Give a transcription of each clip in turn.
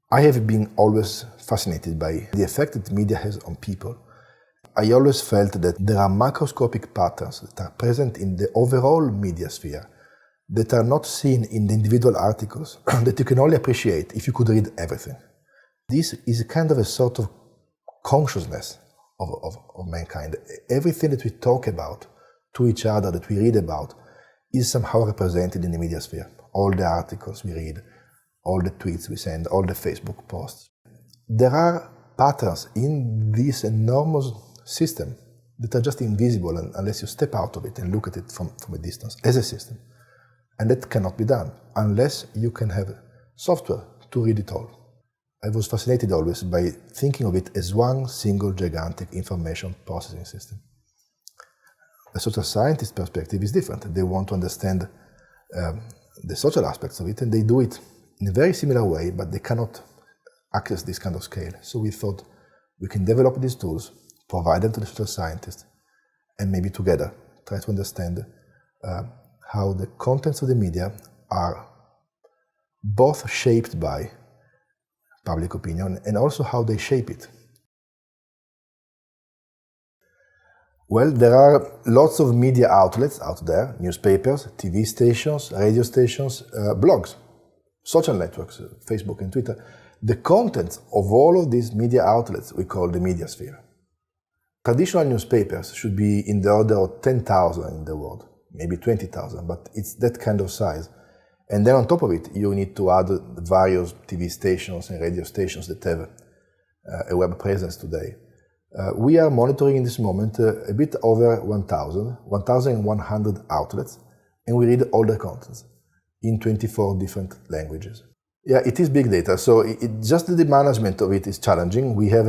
I have been always fascinated by the effect that media has on people. I always felt that there are macroscopic patterns that are present in the overall media sphere that are not seen in the individual articles that you can only appreciate if you could read everything. This is a kind of a sort of consciousness of mankind. Everything that we talk about to each other, that we read about, is somehow represented in the media sphere. All the articles we read, all the tweets we send, all the Facebook posts. There are patterns in this enormous system that are just invisible unless you step out of it and look at it from a distance as a system. And that cannot be done unless you can have software to read it all. I was fascinated always by thinking of it as one single gigantic information processing system. A social scientist perspective is different. They want to understand the social aspects of it, and they do it in a very similar way, but they cannot access this kind of scale. So we thought we can develop these tools, provide them to the social scientists, and maybe together try to understand how the contents of the media are both shaped by public opinion and also how they shape it. Well, there are lots of media outlets out there, newspapers, TV stations, radio stations, blogs, social networks, Facebook and Twitter. The contents of all of these media outlets we call the media sphere. Traditional newspapers should be in the order of 10,000 in the world, maybe 20,000, but it's that kind of size. And then on top of it, you need to add various TV stations and radio stations that have a web presence today. We are monitoring in this moment a bit over 1,100 outlets, and we read all their contents in 24 different languages. Yeah, it is big data, so just the management of it is challenging. We have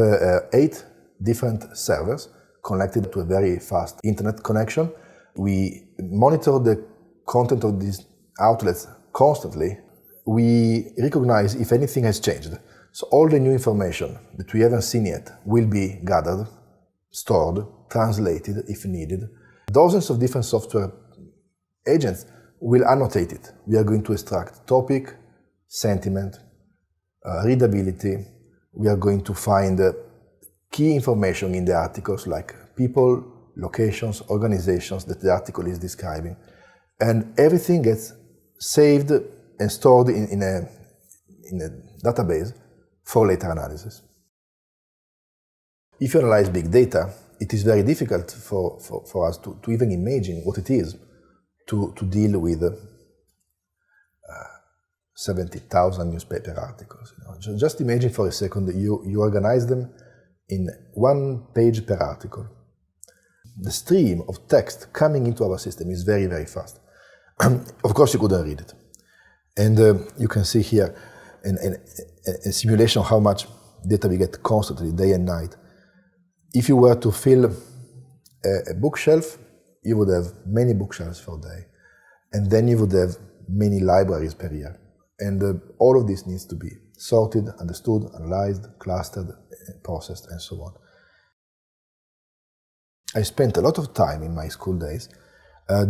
8 different servers connected to a very fast internet connection. We monitor the content of these outlets constantly. We recognize if anything has changed. So all the new information that we haven't seen yet will be gathered, stored, translated if needed. Dozens of different software agents will annotate it. We are going to extract topic, sentiment, readability. We are going to find key information in the articles like people, locations, organizations that the article is describing. And everything gets saved and stored in a database for later analysis. If you analyze big data, it is very difficult for us to even imagine what it is to deal with 70,000 newspaper articles. Just imagine for a second that you organize them in 1 page per article. The stream of text coming into our system is very, very fast. Of course, you couldn't read it. And you can see here a simulation of how much data we get constantly, day and night. If you were to fill a bookshelf, you would have many bookshelves per day. And then you would have many libraries per year. And all of this needs to be sorted, understood, analyzed, clustered, processed, and so on. I spent a lot of time in my school days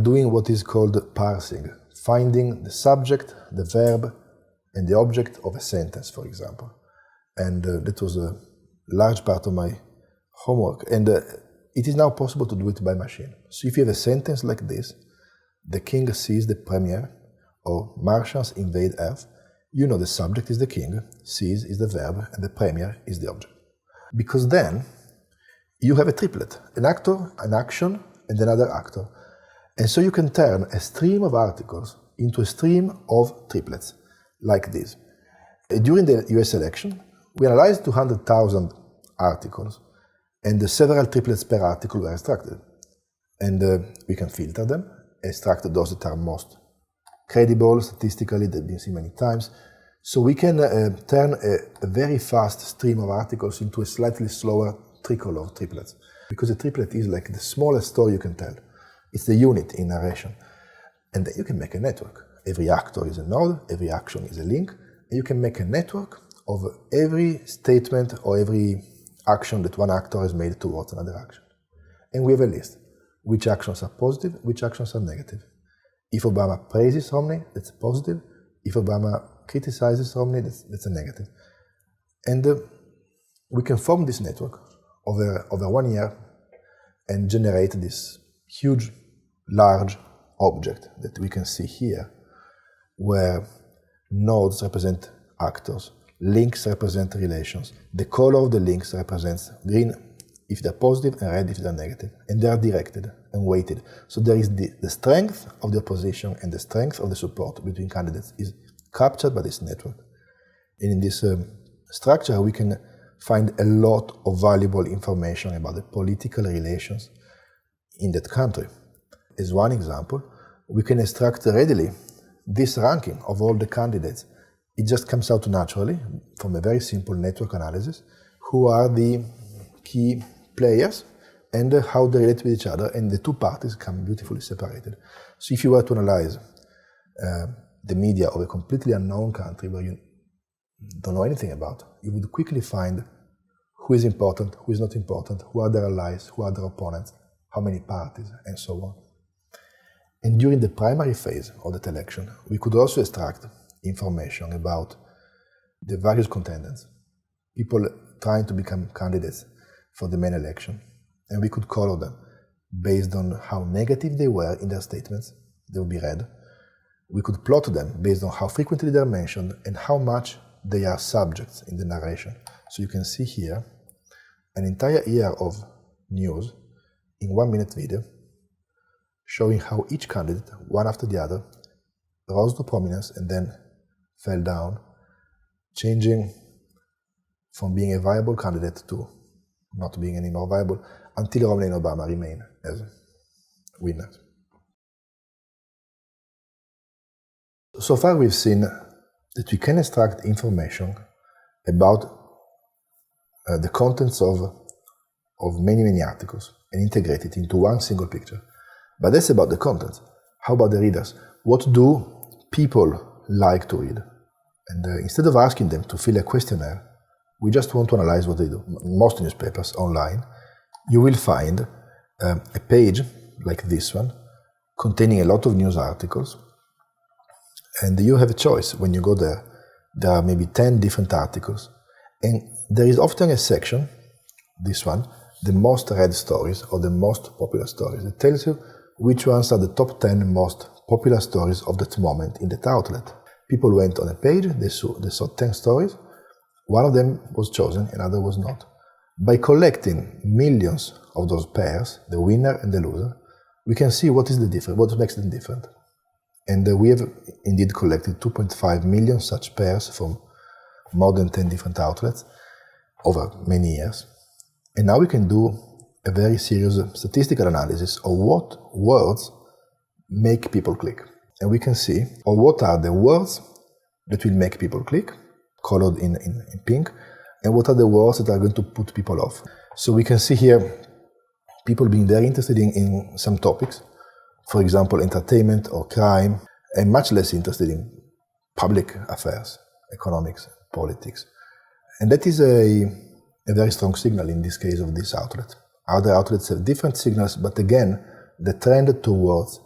doing what is called parsing, finding the subject, the verb, and the object of a sentence, for example. And that was a large part of my homework. And it is now possible to do it by machine. So if you have a sentence like this, the king sees the premier, or Martians invade Earth, you know the subject is the king, sees is the verb, and the premier is the object. Because then you have a triplet, an actor, an action, and another actor. And so you can turn a stream of articles into a stream of triplets, like this. During the US election, we analyzed 200,000 articles, and several triplets per article were extracted. And we can filter them, extract those that are most credible, statistically, they've been seen many times. So we can turn a very fast stream of articles into a slightly slower trickle of triplets. Because a triplet is like the smallest story you can tell. It's the unit in narration. And then you can make a network. Every actor is a node, every action is a link, and you can make a network of every statement or every action that one actor has made towards another action. And we have a list. Which actions are positive, which actions are negative. If Obama praises Romney, that's a positive. If Obama criticizes Romney, that's a negative. And we can form this network over 1 year and generate this huge, large object that we can see here, where nodes represent actors, links represent relations. The color of the links represents green if they're positive and red if they're negative. And they are directed and weighted. So there is the strength of the opposition and the strength of the support between candidates is captured by this network. And in this structure, we can find a lot of valuable information about the political relations in that country. As one example, we can extract readily this ranking of all the candidates. It just comes out naturally from a very simple network analysis, who are the key players and how they relate with each other, and the two parties come beautifully separated. So if you were to analyze the media of a completely unknown country where you don't know anything about, you would quickly find who is important, who is not important, who are their allies, who are their opponents, how many parties, and so on. And during the primary phase of that election, we could also extract information about the various contenders, people trying to become candidates for the main election. And we could color them based on how negative they were in their statements. They would be red. We could plot them based on how frequently they are mentioned and how much they are subjects in the narration. So you can see here an entire year of news in 1 minute video, showing how each candidate, one after the other, rose to prominence and then fell down, changing from being a viable candidate to not being any more viable, until Romney and Obama remain as winners. So far we've seen that we can extract information about the contents of many articles and integrate it into one single picture. But that's about the content. How about the readers? What do people like to read? And instead of asking them to fill a questionnaire, we just want to analyze what they do. Most newspapers online, you will find a page like this one, containing a lot of news articles. And you have a choice when you go there. There are maybe 10 different articles. And there is often a section, this one, the most read stories or the most popular stories. It tells you which ones are the top 10 most popular stories of that moment in that outlet. People went on a page, they saw 10 stories. One of them was chosen, another was not. By collecting millions of those pairs, the winner and the loser, we can see what is the difference, what makes them different. And we have indeed collected 2.5 million such pairs from more than 10 different outlets over many years. And now we can do a very serious statistical analysis of what words make people click. And we can see, or what are the words that will make people click, colored in pink, and what are the words that are going to put people off. So we can see here people being very interested in some topics, for example, entertainment or crime, and much less interested in public affairs, economics, politics. And that is a very strong signal in this case of this outlet. Other outlets have different signals, but again, the trend towards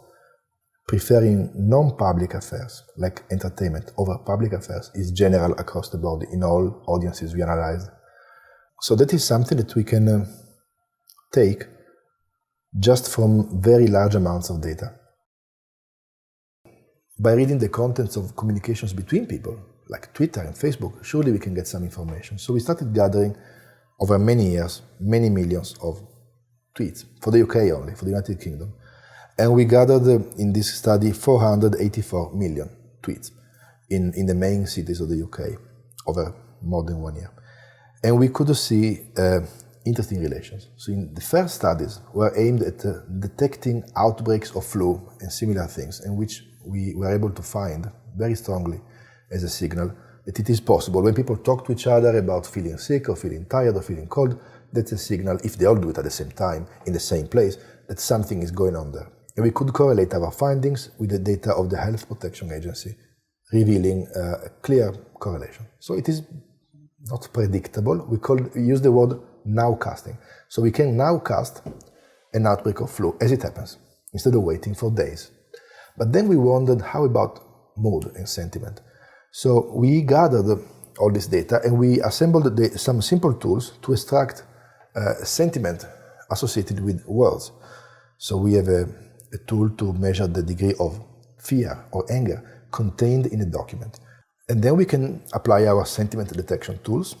preferring non-public affairs, like entertainment, over public affairs is general across the board in all audiences we analyzed. So that is something that we can take just from very large amounts of data. By reading the contents of communications between people, like Twitter and Facebook, surely we can get some information. So we started gathering over many years, many millions of tweets, for the UK only, for the United Kingdom. And we gathered in this study 484 million tweets in the main cities of the UK over more than 1 year. And we could see interesting relations. So in the first studies were aimed at detecting outbreaks of flu and similar things, in which we were able to find very strongly as a signal that it is possible when people talk to each other about feeling sick or feeling tired or feeling cold, that's a signal, if they all do it at the same time, in the same place, that something is going on there. And we could correlate our findings with the data of the Health Protection Agency, revealing a clear correlation. So it is not predictable. We use the word nowcasting. So we can nowcast an outbreak of flu as it happens, instead of waiting for days. But then we wondered, how about mood and sentiment? So we gathered all this data, and we assembled some simple tools to extract sentiment associated with words. So we have a tool to measure the degree of fear or anger contained in a document. And then we can apply our sentiment detection tools,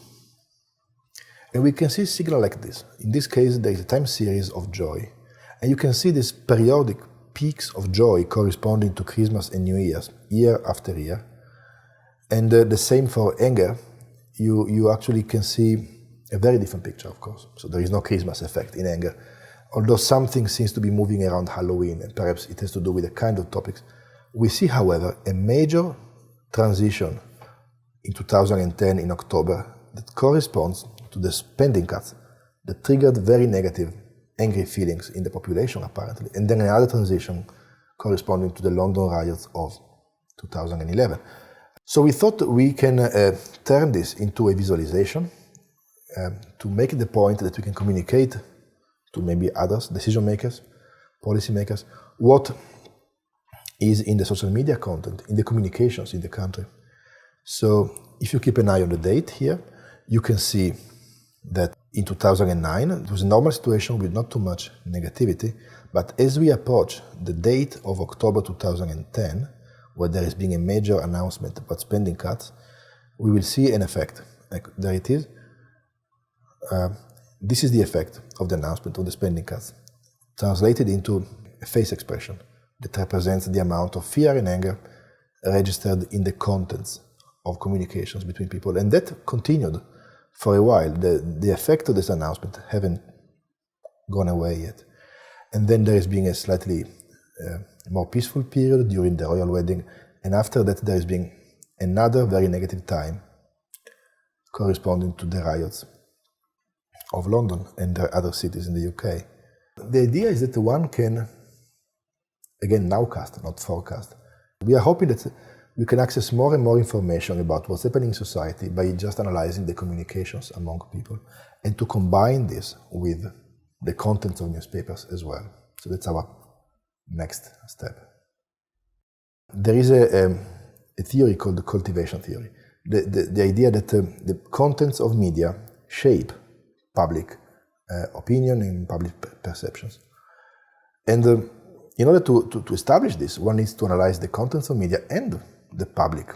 and we can see signals like this. In this case, there is a time series of joy, and you can see these periodic peaks of joy corresponding to Christmas and New Year's, year after year. And the same for anger. You actually can see a very different picture, of course. So there is no Christmas effect in anger, although something seems to be moving around Halloween, and perhaps it has to do with the kind of topics. We see, however, a major transition in 2010 in October that corresponds to the spending cuts that triggered very negative, angry feelings in the population, apparently, and then another transition corresponding to the London riots of 2011. So we thought we can turn this into a visualization to make the point that we can communicate to maybe others, decision makers, policy makers, what is in the social media content, in the communications in the country. So if you keep an eye on the date here, you can see that in 2009, it was a normal situation with not too much negativity, but as we approach the date of October 2010, where there has been a major announcement about spending cuts, we will see an effect. Like, there it is. This is the effect of the announcement of the spending cuts, translated into a face expression that represents the amount of fear and anger registered in the contents of communications between people. And that continued for a while. The effect of this announcement haven't gone away yet. And then there has been a slightly more peaceful period during the royal wedding, and after that there has been another very negative time corresponding to the riots of London and the other cities in the UK. The idea is that one can, again, nowcast, not forecast. We are hoping that we can access more and more information about what's happening in society by just analyzing the communications among people, and to combine this with the contents of newspapers as well. So that's our next step. There is a theory called the cultivation theory. The idea that the contents of media shape public opinion and public perceptions. And in order to establish this, one needs to analyze the contents of media and the public.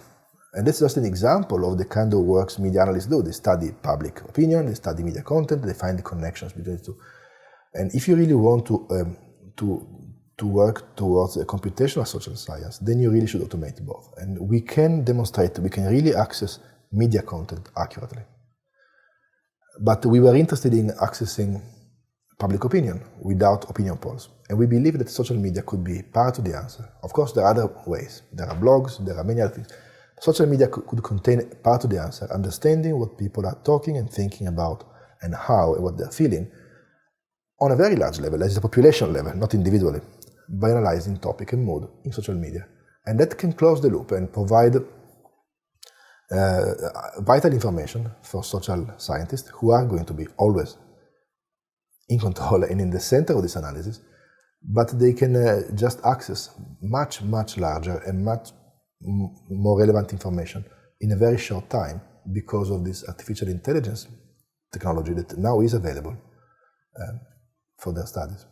And that's just an example of the kind of works media analysts do. They study public opinion, they study media content, they find the connections between the two. And if you really want to work towards a computational social science, then you really should automate both. And we can demonstrate that we can really access media content accurately. But we were interested in accessing public opinion without opinion polls. And we believe that social media could be part of the answer. Of course, there are other ways. There are blogs, there are many other things. Social media could contain part of the answer, understanding what people are talking and thinking about and how and what they're feeling on a very large level, as a population level, not individually, by analyzing topic and mood in social media. And that can close the loop and provide vital information for social scientists who are going to be always in control and in the center of this analysis, but they can just access much, much larger and much more relevant information in a very short time because of this artificial intelligence technology that now is available for their studies.